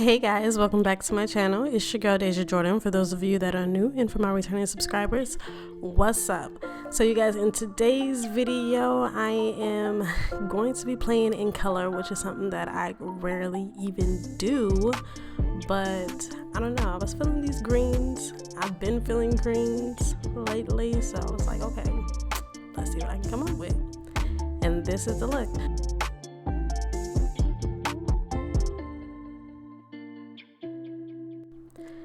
Hey guys, welcome back to my channel. It's your girl Deja Jordan for those of you that are new, and for my returning subscribers, what's up? So you guys, in today's video I am going to be playing in color, which is something that I rarely even do, but I don't know, I was feeling these greens. I've been feeling greens lately, so I was like, okay, let's see what I can come up with. And this is the look.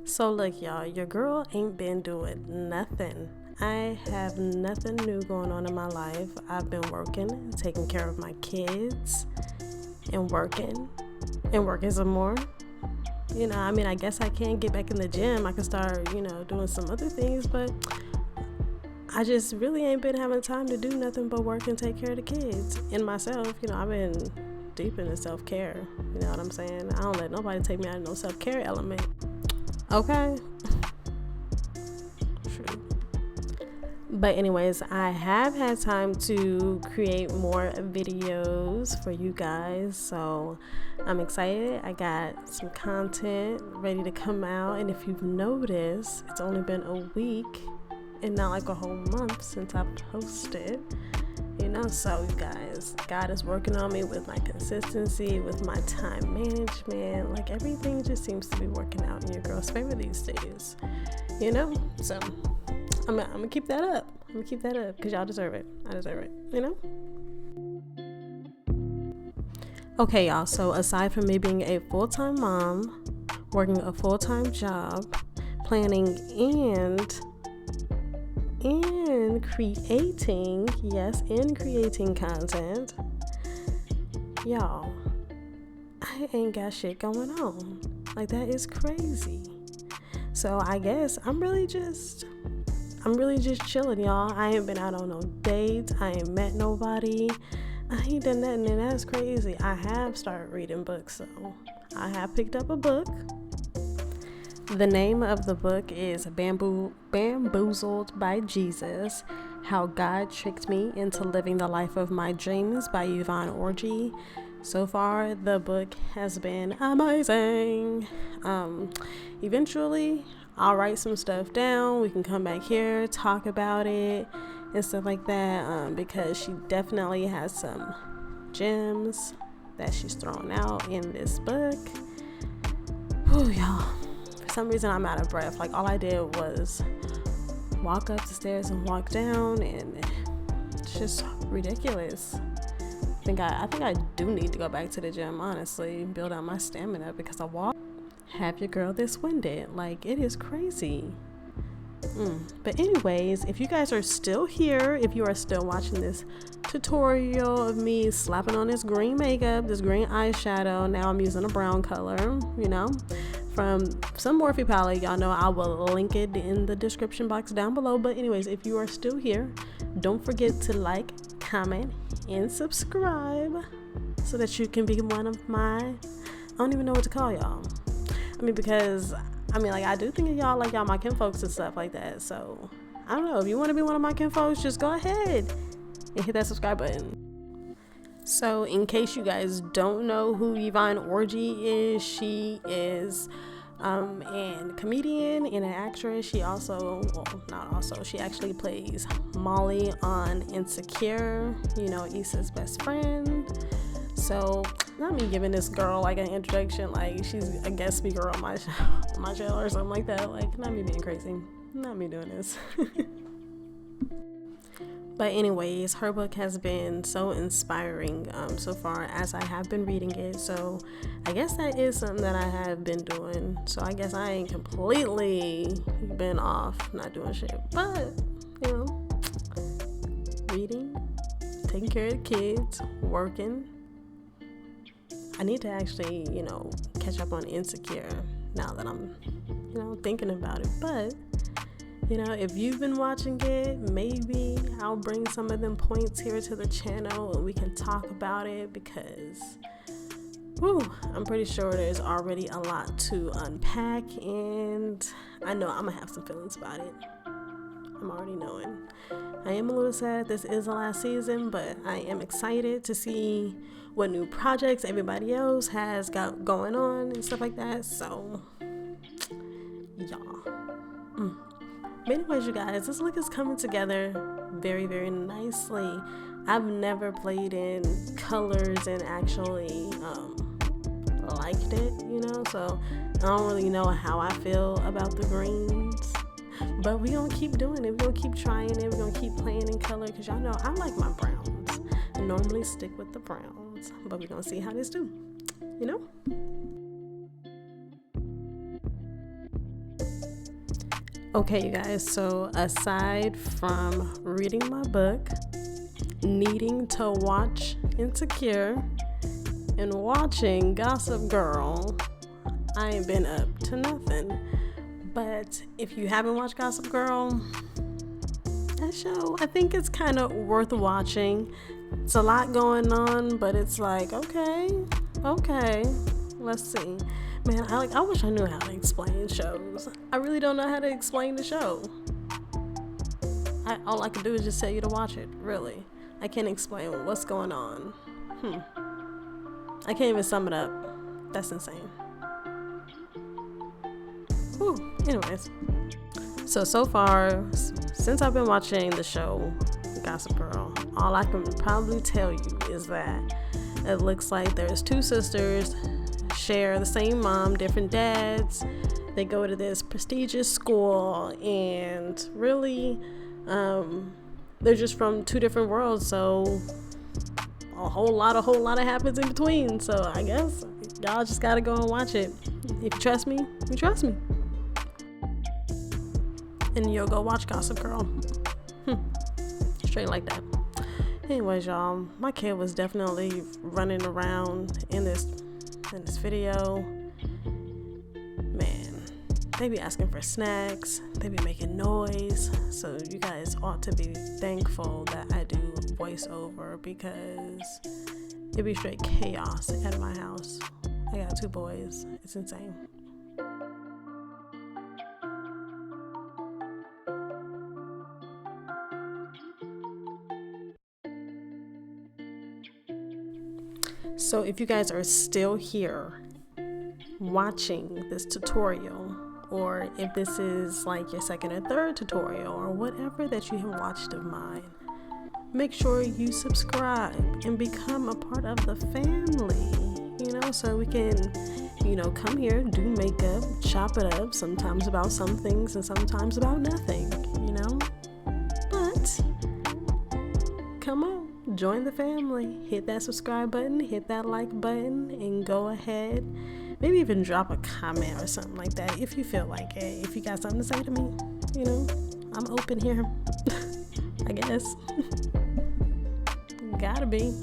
So look, y'all, your girl ain't been doing nothing. I have nothing new going on in my life. I've been working, taking care of my kids, and working some more. You know, I mean, I guess I can get back in the gym. I can start, you know, doing some other things, but I just really ain't been having time to do nothing but work and take care of the kids and myself. You know, I've been deep into self-care. You know what I'm saying? I don't let nobody take me out of no self-care element. Okay. True. But anyways, I have had time to create more videos for you guys, so I'm excited. I got some content ready to come out, and if you've noticed, it's only been a week and not like a whole month since I've posted. You know, so you guys, God is working on me with my consistency, with my time management. Like, everything just seems to be working out in your girl's favor these days, you know? So I'm gonna keep that up. I'm gonna keep that up because y'all deserve it. I deserve it, you know? Okay, y'all, so aside from me being a full-time mom, working a full-time job, planning and creating content, y'all, I ain't got shit going on. Like, that is crazy. So I guess I'm really just chilling, y'all. I ain't been out on no dates. I ain't met nobody. I ain't done nothing, and that's crazy. I have started reading books, so I have picked up a book. The name of the book is Bamboozled by Jesus: How God Tricked Me into Living the Life of My Dreams by Yvonne Orji. So far, the book has been amazing. Eventually, I'll write some stuff down. We can come back here, talk about it, and stuff like that, because she definitely has some gems that she's thrown out in this book. Whew, y'all. For some reason I'm out of breath. Like, all I did was walk up the stairs and walk down, and it's just ridiculous. I think I do need to go back to the gym, honestly, build out my stamina, because I have your girl this winded. Like, it is crazy. But anyways, if you guys are still here, if you are still watching this tutorial of me slapping on this green makeup, this green eyeshadow, now I'm using a brown color, you know, from some Morphe palette. Y'all know I will link it in the description box down below. But anyways, if you are still here, don't forget to like, comment, and subscribe so that you can be one of my, I don't even know what to call y'all. I mean, because like, I do think of y'all like y'all my kinfolks and stuff like that. So I don't know, if you want to be one of my kinfolks, just go ahead and hit that subscribe button. So in case you guys don't know who Yvonne Orji is, she is a comedian and an actress. She she actually plays Molly on Insecure, you know, Issa's best friend. So not me giving this girl like an introduction, like she's a guest speaker on my channel or something like that. Like, not me being crazy, not me doing this. But anyways, her book has been so inspiring so far as I have been reading it. So I guess that is something that I have been doing. So I guess I ain't completely been off not doing shit. But, you know, reading, taking care of the kids, working. I need to actually, you know, catch up on Insecure now that I'm, you know, thinking about it. But, you know, if you've been watching it, maybe I'll bring some of them points here to the channel and we can talk about it, because I'm pretty sure there's already a lot to unpack, and I know I'm gonna have some feelings about it. I'm already knowing. I am a little sad this is the last season, but I am excited to see what new projects everybody else has got going on and stuff like that. So y'all, but anyways, you guys, this look is coming together very, very nicely. I've never played in colors and actually liked it, so I don't really know how I feel about the greens, but we're gonna keep doing it. We're gonna keep trying it. We're gonna keep playing in color, because y'all know I like my browns. I normally stick with the browns, but we're gonna see how this do, Okay, you guys, so aside from reading my book, needing to watch Insecure, and watching Gossip Girl, I ain't been up to nothing. But if you haven't watched Gossip Girl, that show, I think it's kind of worth watching. It's a lot going on, but it's like, okay, let's see. Man, I wish I knew how to explain shows. I really don't know how to explain the show. All I can do is just tell you to watch it, really. I can't explain what's going on. I can't even sum it up. That's insane. Whew. Anyways. So far, since I've been watching the show, Gossip Girl, all I can probably tell you is that it looks like there's two sisters, share the same mom, different dads. They go to this prestigious school, and really, they're just from two different worlds, so a whole lot happens in between. So I guess y'all just gotta go and watch it. If you trust me, you trust me. And you'll go watch Gossip Girl. Straight like that. Anyways, y'all, my kid was definitely running around in this video. Man, they be asking for snacks, they be making noise, so you guys ought to be thankful that I do voiceover, because it be straight chaos at my house. I got 2 boys. It's insane. So if you guys are still here watching this tutorial, or if this is like your second or third tutorial, or whatever that you have watched of mine, make sure you subscribe and become a part of the family, so we can, come here, do makeup, chop it up, sometimes about some things and sometimes about nothing, but come on. Join the family. Hit that subscribe button, hit that like button, and go ahead. Maybe even drop a comment or something like that if you feel like it. If you got something to say to me, I'm open here. I guess. Gotta be,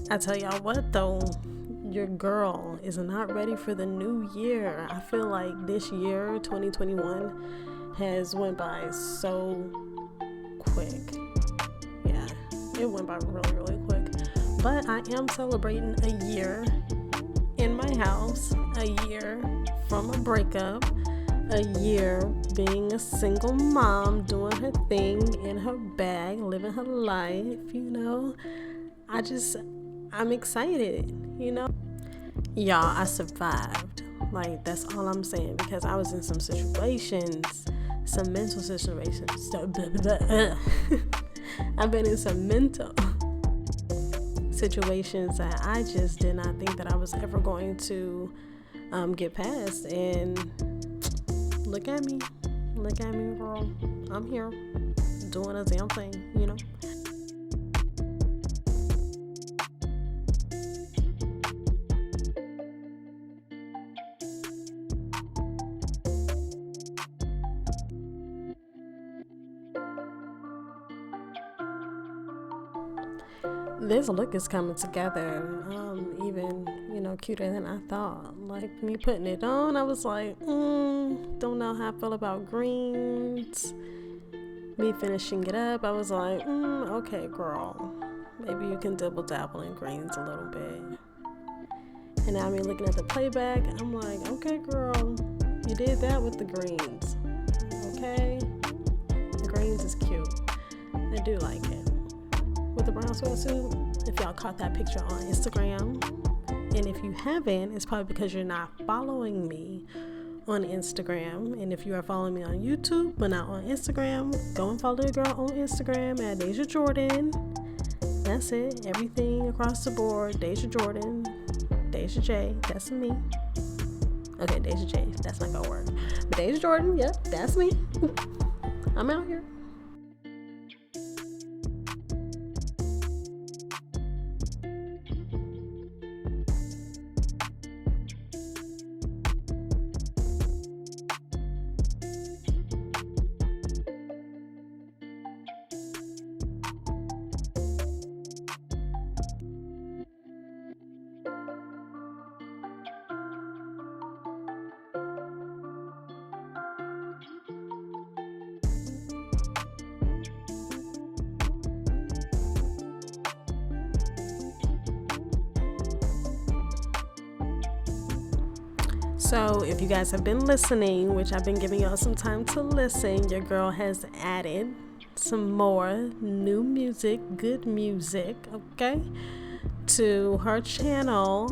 I tell y'all what though, your girl is not ready for the new year. I feel like this year, 2021, has went by so quick. Yeah, it went by really, really quick. But I am celebrating a year in my house, a year from a breakup, a year being a single mom, doing her thing in her bag, living her life, I'm excited, Y'all, I survived. Like, that's all I'm saying, because I was in some situations, some mental situations. I've been in some mental situations that I just did not think that I was ever going to get past. And look at me, girl. I'm here doing a damn thing, This look is coming together, even, cuter than I thought. Like, me putting it on, I was like, don't know how I feel about greens. Me finishing it up, I was like, okay, girl, maybe you can double dabble in greens a little bit. And now me looking at the playback, I'm like, okay, girl, you did that with the greens. Okay, the greens is cute. I do like it. With the brown sweatsuit, if y'all caught that picture on Instagram, and if you haven't, it's probably because you're not following me on Instagram. And if you are following me on YouTube but not on Instagram, go and follow the girl on Instagram at Deja Jordan. That's it. Everything across the board. Deja Jordan, Deja J, that's me. Okay, Deja J, that's not gonna work. But Deja Jordan, yep, that's me. I'm out here. So if you guys have been listening, which I've been giving y'all some time to listen, your girl has added some more new music, good music, okay, to her channel.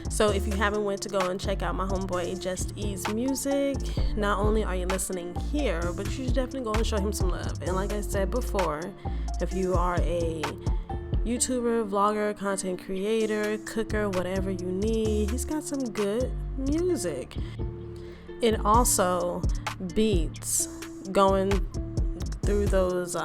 So if you haven't went to go and check out my homeboy Just Ease Music, not only are you listening here, but you should definitely go and show him some love. And like I said before, if you are a YouTuber, vlogger, content creator, cooker, whatever you need, he's got some good music. It also beats going through those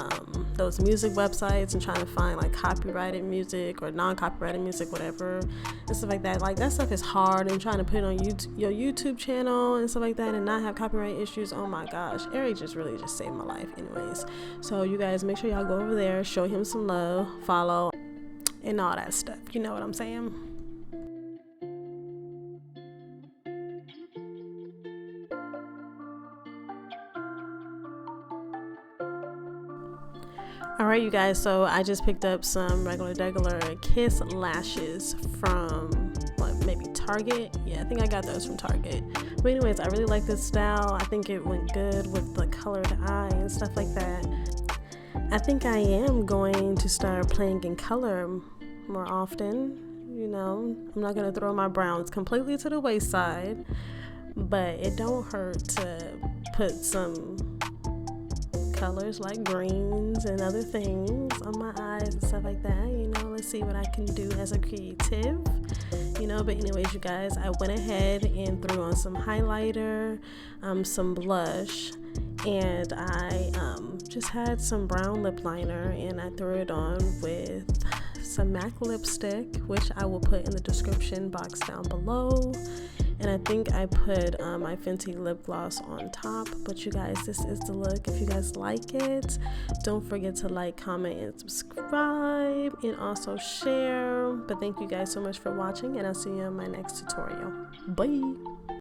music websites and trying to find like copyrighted music or non-copyrighted music, whatever, and stuff like that. Like, that stuff is hard, and trying to put it on your YouTube channel and stuff like that and not have copyright issues. Oh my gosh, Eric just really just saved my life. Anyways, so you guys make sure y'all go over there, show him some love, follow, and all that stuff. You know what I'm saying? Alright, you guys, so I just picked up some regular Kiss lashes from maybe Target. Yeah, I think I got those from Target. But anyways, I really like this style. I think it went good with the colored eye and stuff like that. I think I am going to start playing in color more often. You know, I'm not going to throw my browns completely to the wayside, but it don't hurt to put some colors like greens and other things on my eyes and stuff like that. You know, let's see what I can do as a creative, you know. But anyways, you guys, I went ahead and threw on some highlighter, some blush, and I just had some brown lip liner, and I threw it on with some MAC lipstick, which I will put in the description box down below. And I think I put my Fenty lip gloss on top. But you guys, this is the look. If you guys like it, don't forget to like, comment, and subscribe, and also share. But thank you guys so much for watching, and I'll see you in my next tutorial. Bye.